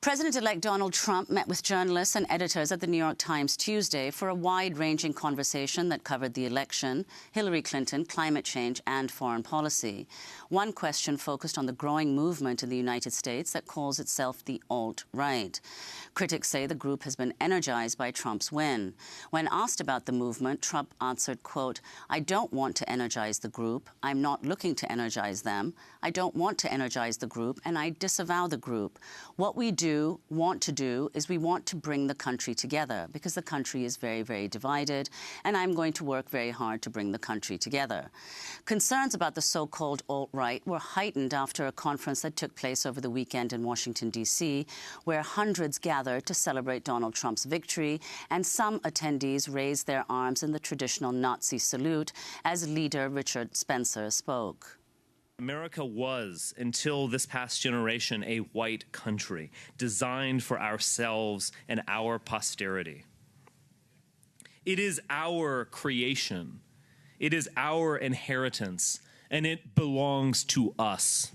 President-elect Donald Trump met with journalists and editors at the New York Times Tuesday for a wide-ranging conversation that covered the election, Hillary Clinton, climate change and foreign policy. One question focused on the growing movement in the United States that calls itself the alt-right. Critics say the group has been energized by Trump's win. When asked about the movement, Trump answered, quote, "I don't want to energize the group. I'm not looking to energize them. I don't want to energize the group, and I disavow the group. What we want to do is we want to bring the country together because the country is very, very divided, and I'm going to work very hard to bring the country together." Concerns about the so-called alt-right were heightened after a conference that took place over the weekend in Washington, D.C., where hundreds gathered to celebrate Donald Trump's victory, and some attendees raised their arms in the traditional Nazi salute as leader Richard Spencer spoke. America was, until this past generation, a white country designed for ourselves and our posterity. It is our creation. It is our inheritance, and it belongs to us.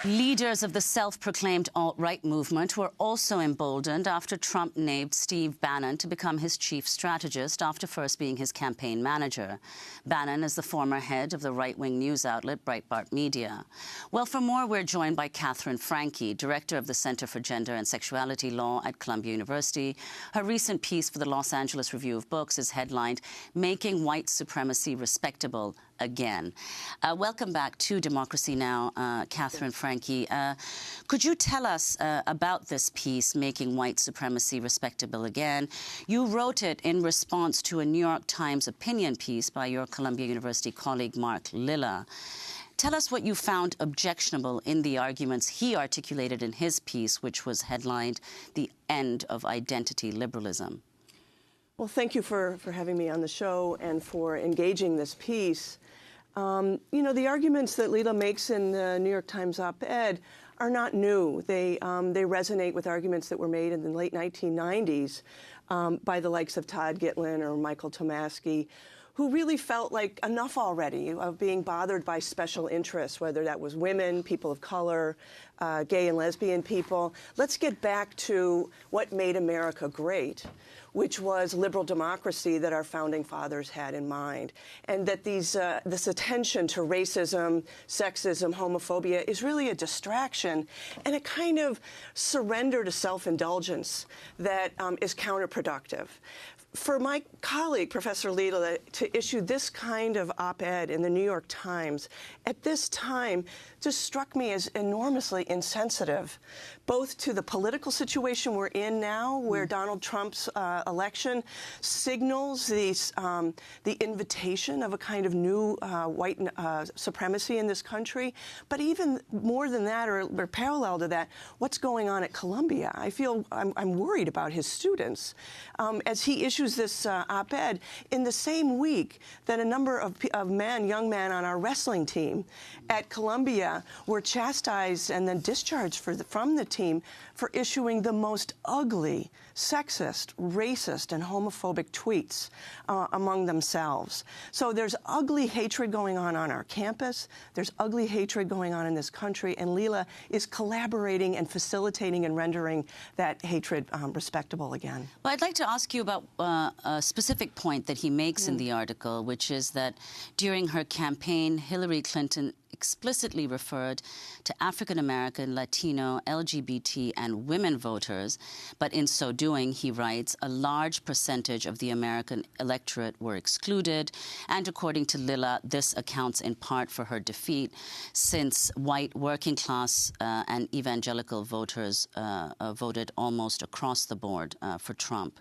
Leaders of the self-proclaimed alt-right movement were also emboldened after Trump named Steve Bannon to become his chief strategist after first being his campaign manager. Bannon is the former head of the right-wing news outlet Breitbart Media. Well, for more, we're joined by Catherine Franke, director of the Center for Gender and Sexuality Law at Columbia University. Her recent piece for the Los Angeles Review of Books is headlined, "Making White Supremacy Respectable Again." Welcome back to Democracy Now!, Catherine Franke. Could you tell us about this piece, Making White Supremacy Respectable Again? You wrote it in response to a New York Times opinion piece by your Columbia University colleague, Mark Lilla. Tell us what you found objectionable in the arguments he articulated in his piece, which was headlined, "The End of Identity Liberalism." Well, thank you for having me on the show and for engaging this piece. You know, the arguments that Lila makes in the New York Times op-ed are not new. They resonate with arguments that were made in the late 1990s by the likes of Todd Gitlin or Michael Tomasky, who really felt like enough already of being bothered by special interests, whether that was women, people of color, gay and lesbian people. Let's get back to what made America great, which was liberal democracy that our founding fathers had in mind, and that this attention to racism, sexism, homophobia is really a distraction and a kind of surrender to self-indulgence that is counterproductive. For my colleague, Professor Lila, to issue this kind of op-ed in the New York Times at this time just struck me as enormously insensitive, both to the political situation we're in now, where Donald Trump's election signals the invitation of a kind of new white supremacy in this country, but even more than that, or parallel to that, what's going on at Columbia. I feel I'm worried about his students as he issues this op-ed in the same week that a number of young men on our wrestling team at Columbia were chastised and then discharged from the team for issuing the most ugly, sexist, racist, and homophobic tweets among themselves. So there's ugly hatred going on our campus. There's ugly hatred going on in this country, and Lila is collaborating and facilitating and rendering that hatred respectable again. Well, I'd like to ask you about a specific point that he makes in the article, which is that during her campaign, Hillary Clinton explicitly referred to African-American, Latino, LGBT, and women voters, but in so doing, he writes, a large percentage of the American electorate were excluded, and according to Lilla, this accounts in part for her defeat, since white working-class and evangelical voters voted almost across the board for Trump.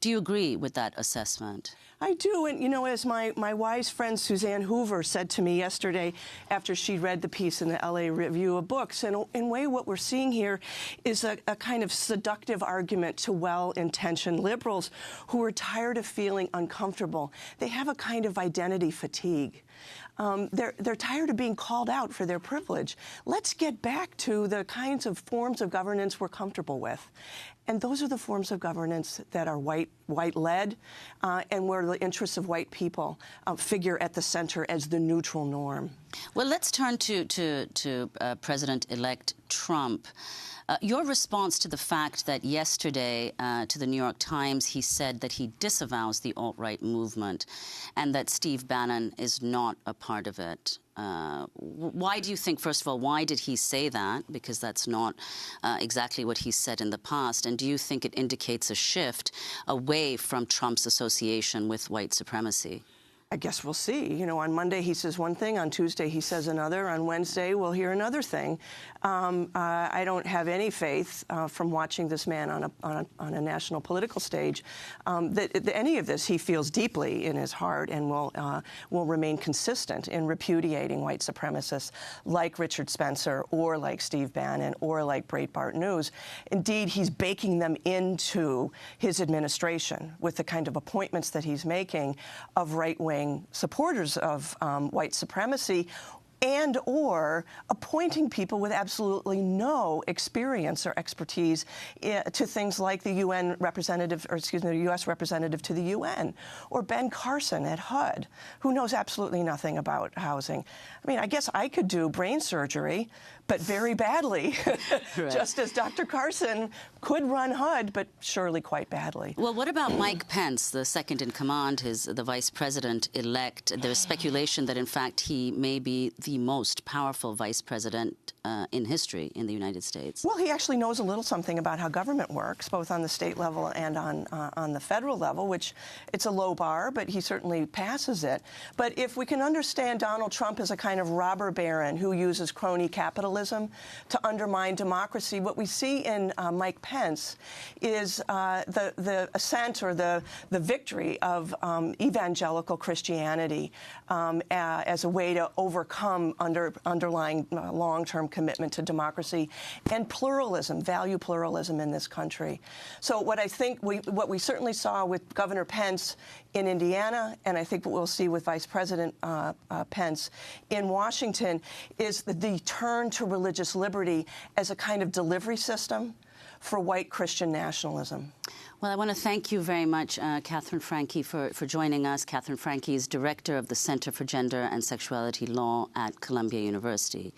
Do you agree with that assessment? I do, and you know, as my wise friend Suzanne Hoover said to me yesterday after she read the piece in the LA Review of Books, in a way what we're seeing here is a kind of seductive argument to well-intentioned liberals who are tired of feeling uncomfortable. They have a kind of identity fatigue. They're tired of being called out for their privilege. Let's get back to the kinds of forms of governance we're comfortable with. And those are the forms of governance that are white-led, and where the interests of white people figure at the center as the neutral norm. Well, let's turn to President-elect Trump. Your response to the fact that yesterday to the New York Times he said that he disavows the alt-right movement and that Steve Bannon is not a part of it. Why do you think, first of all, why did he say that? Because that's not exactly what he said in the past. And do you think it indicates a shift away from Trump's association with white supremacy? I guess we'll see. You know, on Monday he says one thing, on Tuesday he says another, on Wednesday we'll hear another thing. I don't have any faith from watching this man on a national political stage that any of this he feels deeply in his heart and will remain consistent in repudiating white supremacists like Richard Spencer or like Steve Bannon or like Breitbart News. Indeed, he's baking them into his administration with the kind of appointments that he's making of right-wing supporters of white supremacy and or appointing people with absolutely no experience or expertise to things like the UN representative, or excuse me, the U.S. representative to the UN, or Ben Carson at HUD, who knows absolutely nothing about housing. I mean, I guess I could do brain surgery, but very badly, right. Just as Dr. Carson could run HUD, but surely quite badly. Well, what about Mike Pence, the second in command, the vice president-elect? There's speculation that, in fact, he may be the most powerful vice president in history in the United States. Well, he actually knows a little something about how government works, both on the state level and on the federal level, which it's a low bar, but he certainly passes it. But if we can understand Donald Trump as a kind of robber baron who uses crony capitalism to undermine democracy, what we see in Mike Pence is the ascent or the victory of evangelical Christianity as a way to overcome underlying long-term commitment to democracy and pluralism, value pluralism in this country. So what I think what we certainly saw with Governor Pence in Indiana, and I think what we'll see with Vice President Pence in Washington, is the turn to religious liberty as a kind of delivery system for white Christian nationalism. Well, I want to thank you very much, Catherine Franke, for joining us. Catherine Franke is Director of the Center for Gender and Sexuality Law at Columbia University.